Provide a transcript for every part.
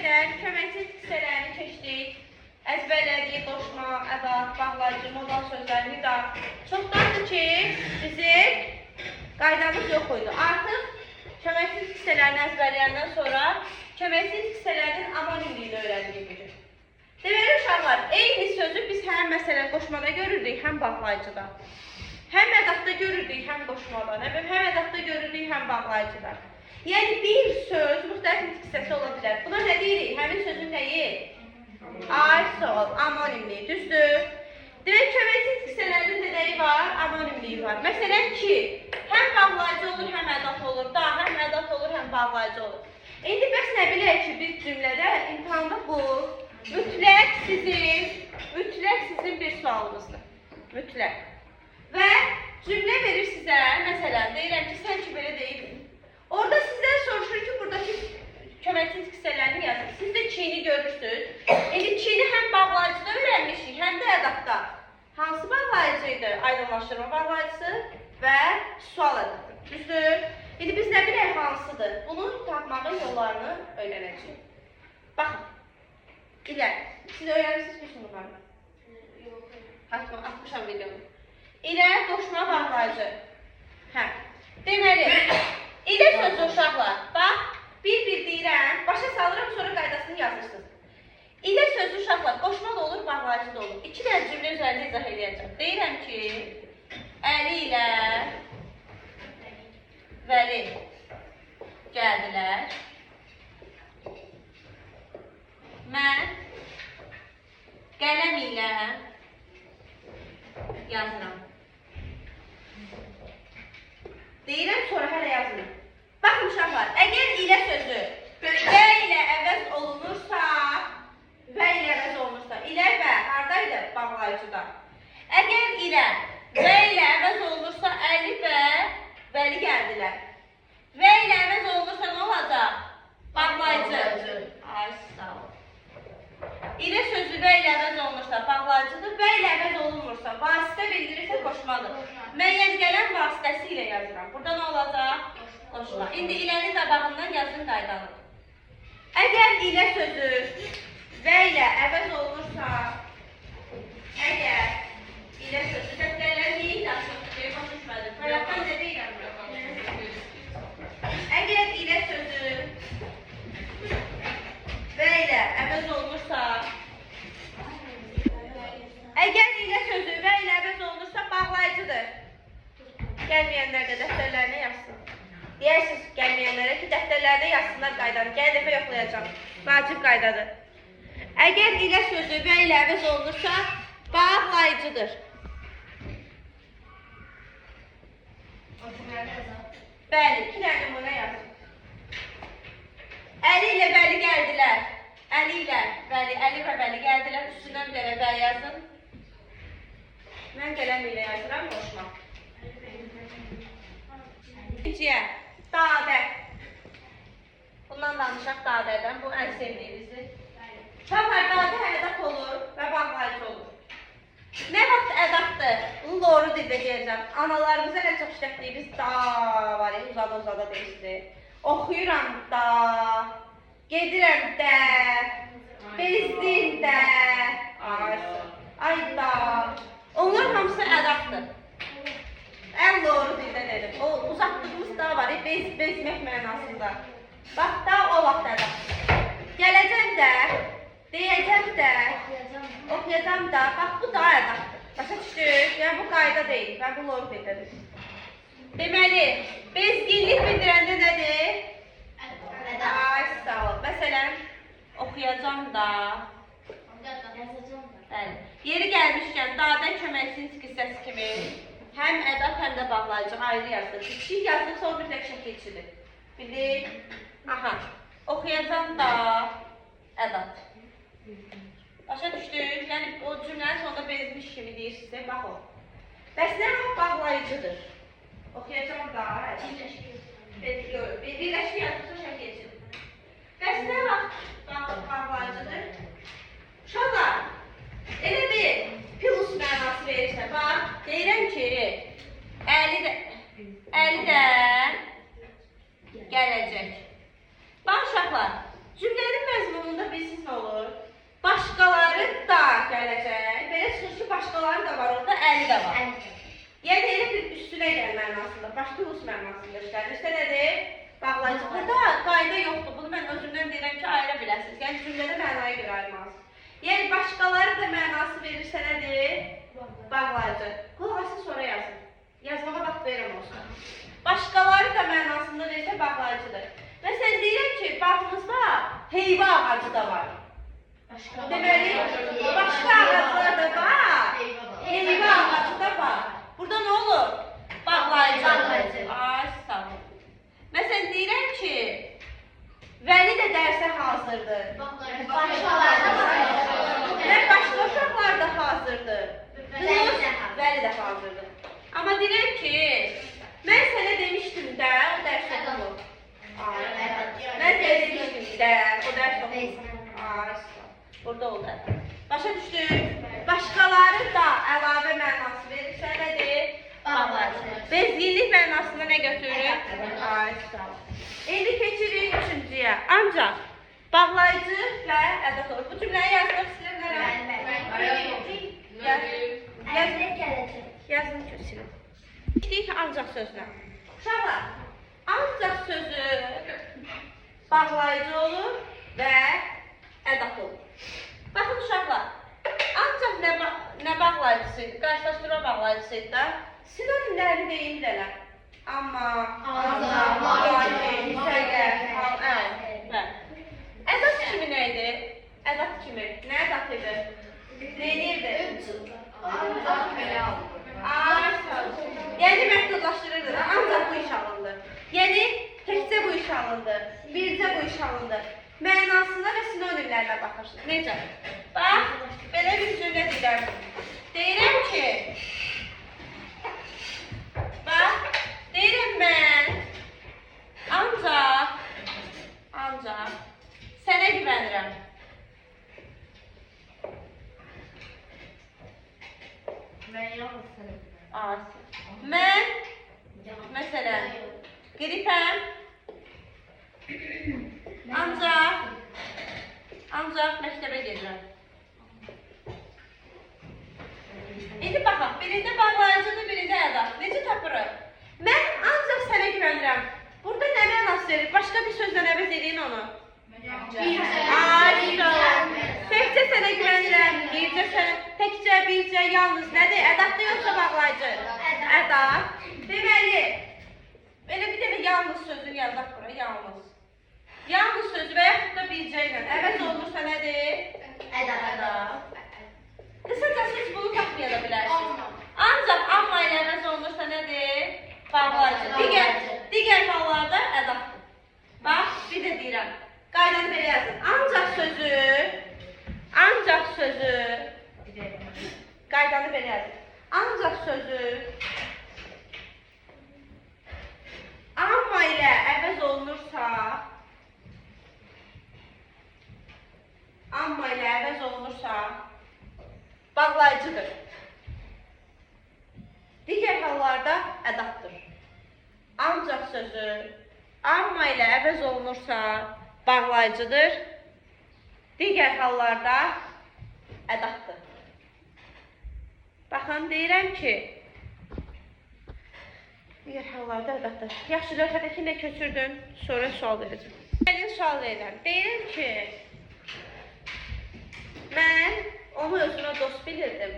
qədər köməksiz hissələrini keçdik. Əzbərlədik, qoşma, ədat, bağlayıcı, modal sözlərini də. Çoxdandır ki, bizim qaydamız yox idi. Artıq köməksiz hissələrini əzbərləyəndən sonra köməksiz hissələrin amonimliyini öyrəndik bugün. Deməli, uşaqlar, eyni sözü biz həm məsələn qoşmada görürdük, həm bağlayıcıda. Həm ədatda görürdük, həm qoşmada. Həm ədatda görürdük, həm bağlayıcıda. Yəni, bir söz müxtəlif hissəsi ola bilər. Buna nə deyirik? Həmin sözün nəyi? Aysol, amonimliyi, düzdür? Demək, köməksiz hissələrin nəyi var? Amonimliyi var. Məsələn ki, həm bağlayıcı olur, həm ədat olur. Da, həm ədat olur, həm bağlayıcı olur. İndi bəs nə bilək ki, bir cümlədə imtihanda bu mütləq sizin bir sualınızdır. Mütləq. Və cümlə verir sizə, məsələn, deyirəm ki, sən ki, belə deyildin. Orada sizdən soruşur ki, buradakı köməksiz hissələrini yazın. Siz də Çini görürsünüz. İndi Çini həm bağlayıcıda öyrənmişik, həm də ədatda. Hansı bağlayıcıydı? Aydınlaşdırma bağlayıcısı və sual ədatı. Düzdür? İndi biz nə bilək hansıdır? Bunu tapmağın yollarını öyrənəcəyik. Baxın. İlə. Siz öyrənirsiniz ki, şunları. Atmışam videonu. İlə qoşma bağlayıcı. Hə. Deməli, İlə sözü uşaqlar. Bax, bir deyirəm, başa salıram, sonra qaydasını yazırsınız. İlə sözü uşaqlar, qoşma da olur, bağlayıcı da olur. İki dənə cümlə üzərində izah edəcəm. Deyirəm ki, Əli ilə Vəli gəldilər. Mən qələm ilə yazıram. Deyirəm, sonra hələ yazıram. Baxın uşaqlar, əgər ilə sözü və ilə əvəz olunursa, ilə və haradaydı? Bağlayıcıda. Əgər ilə və ilə əvəz olunursa, Əli və Vəli gəldilər. Və ilə əvəz olunursa, nə olacaq? Bağlayıcı. Ay, sağ ol. İlə sözü və ilə əvəz olunursa, bağlayıcıdır. Və ilə əvəz olunmursa, vasitə bildirirsə, qoşmadır. Müəyyən gələn vasitəsi ilə yazıram. Burada nə olacaq? Qoşma. İndi ilənin qabağından yazın qaydanı. Əgər ilə sözü və ilə əvəz olunursa, əgər ilə sözü dəftərlər neyi yazsın? Başa düşmədim. Fərqdən nə deyirəm? Əgər ilə sözü və ilə əvəz olunursa, bağlayıcıdır. Gəlməyənlər də dəftərlərinə yazsın. Deyərsiniz gəlməyənlərə ki, dəftərlərdə yazsınlar qaydanı. Gəl dəfə yoxlayacaq. Vacib qaydadır. Əgər ilə sözü və ilə əvəz olunursa, bağlayıcıdır. Bəli, iki dənə nümunə yazın. Əli ilə Vəli gəldilər. Əli və Vəli gəldilər. Üstündən bir dənə bəy yazın. Mən qələm ilə yazıram, qoşma. İkinciyə, dadə. Bundan danışaq dadədən, bu ən sevdiyimizdir. Uşaqlar, dadə ədat olur və bağlayıcı olur. Nə vaxt ədatdır? Bunu doğru dildə deyəcəm. Analarımıza ən çox işlətdiyimiz da var ya, uzada deyilsin. Oxuyuram da, gedirəm də, bezdim də, ay da. Onlar hamısı ədatdır. Ən doğru dildə dedim. O uzatdığımız da var ya, bezmək mənasında. Bax da o vaxt ədatdır. Gələcəm də, deyəcəm də, oxuyacam da, bax bu da ədatdır. Başa düşdük? Yəni bu qayda deyil, mən bu doğru dildə dedim. Deməli, bezginlik bildirəndə nədir? Ay, sağ ol. Məsələn, oxuyacam da. Yeri gəlmişkən, dadə köməksiz hissəsi kimi həm ədat, həm də bağlayıcı ayrı yazılır. Kiçik yazılır, sonra bir də şəkilçidir. Bildik? Aha. Oxuyacam da ədat. Başa düşdük? Yəni o cümlənin sonunda bezmiş kimi deyir sizə, bax o. Bəs nə vaxt bağlayıcıdır? Oxuyacam da birləşik yazılırsa şəkilçidir. Bəs nə vaxt bağlayıcıdır? Uşaqlar, elə bir plus mənası verirsə, bax, deyirəm ki, Əli də gələcək. Bax, uşaqlar, cümlənin məzmununda Yəni elə bir üstünə gəl mənasında, başqa ulus mənasında işlədir. İşte nədir? Bağlayıcı. Burada qayda yoxdur. Bunu mən özümdən deyirəm ki, ayıra biləsiniz. Yəni cümlədə mənaya görə ayırmalısınız. Yəni başqaları da mənası verirsə nədir? Bağlayıcı. Qulaq sonra yazın. Yazmağa vaxt verirəm olsun. Başqaları da mənasında verirsə bağlayıcıdır. Məsələn deyirəm ki, bağımızda heyva ağacı da var. Deməli, başqa ağaclar da var. Heyva ağacı da var. Burada nə olur? Bağlayıcı. Ay, sağ olun. Məsələn deyirəm ki, Vəli də dərsə hazırdır. Və başqa uşaqlar da hazırdır. Vəli də hazırdır. Amma deyirəm ki, mən sənə demişdim də, o dərs oxumur. Mən sənə demişdim də, o dərs oxumur. Burada oldu. Başa düşdük. Başqaları da əlavə mənası verirsə nədir? Bağlayıcı. Bezginlik mənasında nə götürürük? İndi keçirik üçüncüyə. Ancaq bağlayıcı və ədat olur. Bu cümləyi yazmaq istəyirəm. Yazın ki, silin. Geçdik ancaq sözünə. Uşaqlar, ancaq sözü bağlayıcı olur və ədat olur. Baxın uşaqlar, ancaq nə bağlayıcısıydı? Qarşılaşdırma bağlayıcısıydı da. Sinonimlərini deyirlər. Amma, lakin, fəqət, ədat kimi nə idi? Ədat kimi. Nə ədat idi? Neyirdi? Yəni məhdudlaşdırırdı. Ancaq bu iş alındı. Yəni təkcə bu iş alındı. Bircə bu iş alındı. Mənasına və sinonimlərlə baxırsınız. Necə? Bax, belə bir cümlə deyirəm. Deyirəm ki, bax, deyirəm mən ancaq sənə güvənirəm. Mən, məsələn, qripəm, ancaq məktəbə gedirəm. İndi baxaq, birində bağlayıcıdır, birində ədat. Necə tapırıq? Mən ancaq sənə güvənirəm. Burada nə mənası verir? Başqa bir sözlə əvəz edin onu. Təkcə sənə güvənirəm, təkcə, bircə, yalnız nədir? Ədatdır yoxsa bağlayıcı? Ədat. Deməli, belə bir dənə yalnız sözünü yazaq bura, yalnız. Yalnız sözü və yaxud da bircə ilə əvəz olunursa nədir? Ədat. Qısaca siz bunu tapmaya da bilərsiniz. Ancaq amma ilə əvəz olunursa nədir? Bağlayıcı. Digər hallarda ədatdır. Bax, bir də deyirəm. Qaydanı belə yazın. Ancaq sözü, qaydanı belə yazın. Ancaq sözü, amma ilə əvəz olunursa, bağlayıcıdır. Digər hallarda ədatdır. Ancaq sözü, amma ilə əvəz olunursa, bağlayıcıdır. Digər hallarda ədatdır. Baxın, deyirəm ki, digər hallarda ədatdır. Yaxşı, lövhədəki nə köçürdün? Sonra sual verəcəm. Gəlin sual verirəm. Deyirəm ki, mən onu özümə dost bilirdim.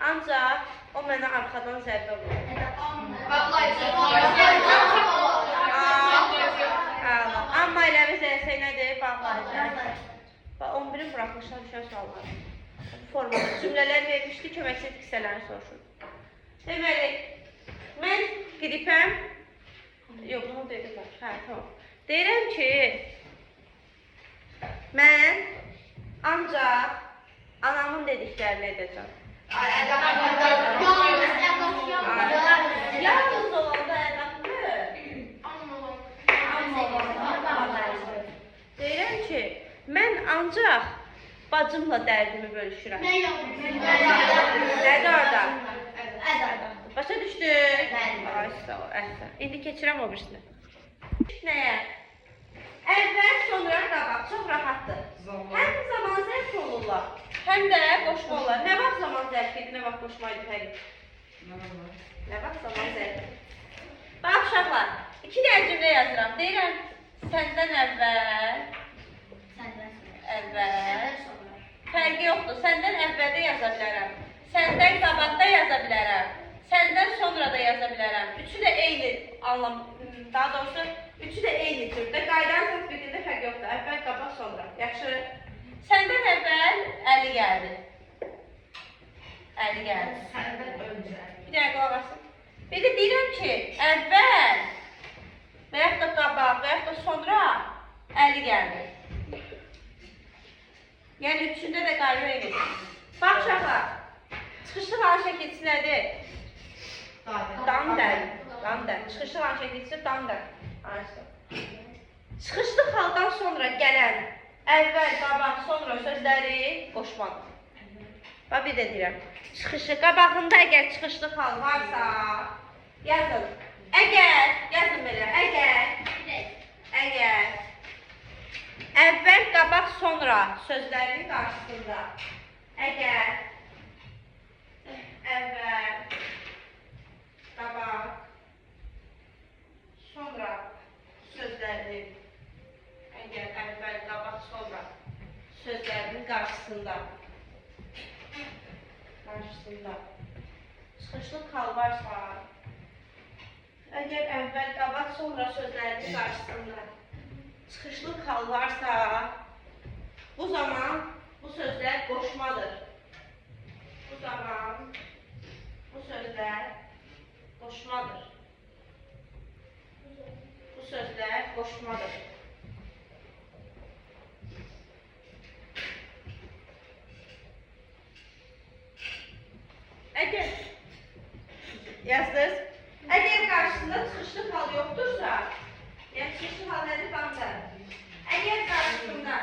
Ancaq o mənə arxadan zərbə vurdu. Amma ilə əvəz eləsək nədir? Bağlayıcı. 11-in buraxılışına düşən suallar. Formada cümlələr vermişdi, köməksiz qissələri soruşur. Deməli, mən qripəm. Yox, bunu dedim. Hə, tamam. Deyirəm ki, mən ancaq anamın dediklərini edəcəm. Yalnız olanda ədatdır. Deyirəm ki, mən ancaq bacımla dərdimi bölüşürəm. Nədir orada? Başa düşdük? Ay, sağ ol, əhsən. İndi keçirəm o birisinə. Nəyə? Əvvəl, sonra qabaq. Çox rahatdır. Həm zaman zərf olurlar, həm də qoşma olar. Nə vaxt zaman zərf idi, nə vaxt qoşma idi? Nə vaxt zaman zərfi. Bax uşaqlar, 2 dənə cümlə yazıram. Deyirəm, səndən əvvəl. Fərqi yoxdur. Səndən əvvəldə yaza bilərəm. Səndən qabaqda yaza bilərəm. Səndən sonra da yaza bilərəm. Üçü də eyni anlam, daha doğrusu üçü də eyni türdə. Qaydanın tətbiqində fərq yoxdur. Əvvəl, qabaq, sonra. Yaxşı. Səndən əvvəl Əli gəldi. Əli gəldi. Səndən öncə. Bir dəqiqə qulaq asın. Bir də deyirəm ki, əvvəl və yaxud da qabaq və yaxud da sonra Əli gəldi. Yəni üçündə də qayda eyni. Bax uşaqlar, çıxışlıq halın şəkilçisi nədir? Damdər. Çıxışlıq halın şəkilçisi damdər. Çıxışlıq haldan sonra gələn əvvəl, qabaq, sonra sözləri qoşmadır. Bax bir də deyirəm. Çıxışlıq qabağında əgər çıxışlıq hal varsa yazın. Əgər, yazın belə, əgər əvvəl, qabaq, sonra sözlərin qarşısında əgər əvvəl, qabaq, sonra sözlərin sözlərinin qarşısında çıxışlıq hal varsa əgər əvvəl, qabaq, sonra sözlərinin qarşısında çıxışlıq hal varsa bu zaman bu sözlər qoşmadır. Bu zaman bu sözlər qoşmadır. Bu sözlər qoşmadır. Əgər yazdınız. Əgər qarşısında çıxışlıq hal yoxdursa, yəni çıxışlıq hal nədir? Damdır. Əgər qarşısında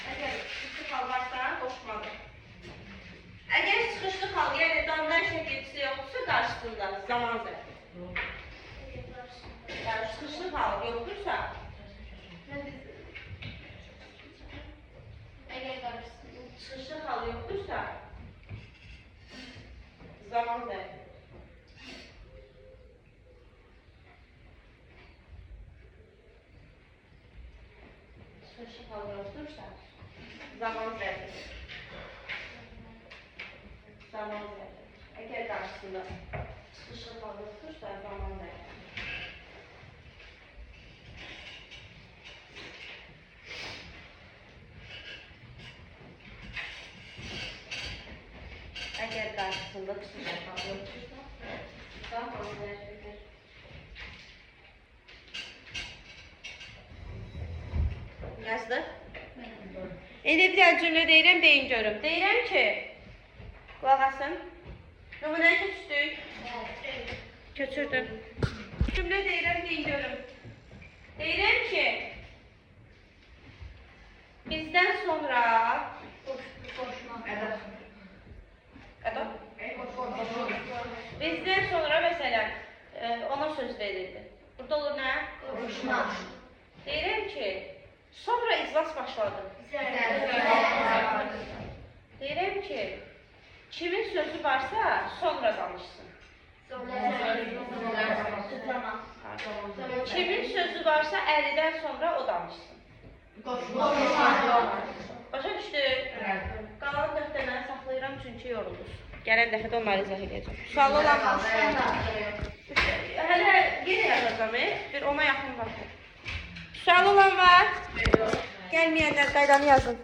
çıxışlıq hal varsa, qoşmadır. Əgər çıxışlıq hal, yəni damdan şəkilçisi yoxdursa, qarşısında zaman zərfi. Yəni çıxışlıq hal yoxdursa, çıxışlıq hal yoxdursa, zaman zərfi. Çıxışlıq hal yoxdursa, zaman zərfi. Zaman zərfi. Əgər qarşısında çıxışlıq hal yoxdursa, zaman zərfi. Əgər qarşısında çıxışlıq hal yoxdursa, zaman zərfidir. Yazdıq? İndi bir dənə cümlə deyirəm, deyin görüm. Deyirəm ki, qulaq asın. Nümunəyə köçdük. Köçürdüm. Cümlə deyirəm, deyin görüm. Deyirəm ki, bizdən sonra bizdən sonra məsələn ona söz verildi. Burada olur nə? Deyirəm ki, sonra iclas başladı. Deyirəm ki, kimin sözü varsa sonra danışsın. Kimin sözü varsa Əlidən sonra o danışsın. Başa düşdü? Qalan dəftərləri saxlayıram çünki yoruldunuz. Gələn dəfədə onları izah edəcəm. Sualı olan var. Hələ yenə yazacağım, bir ona yaxın var. Sualı olan var. Gəlməyənlər qaydanı yazın.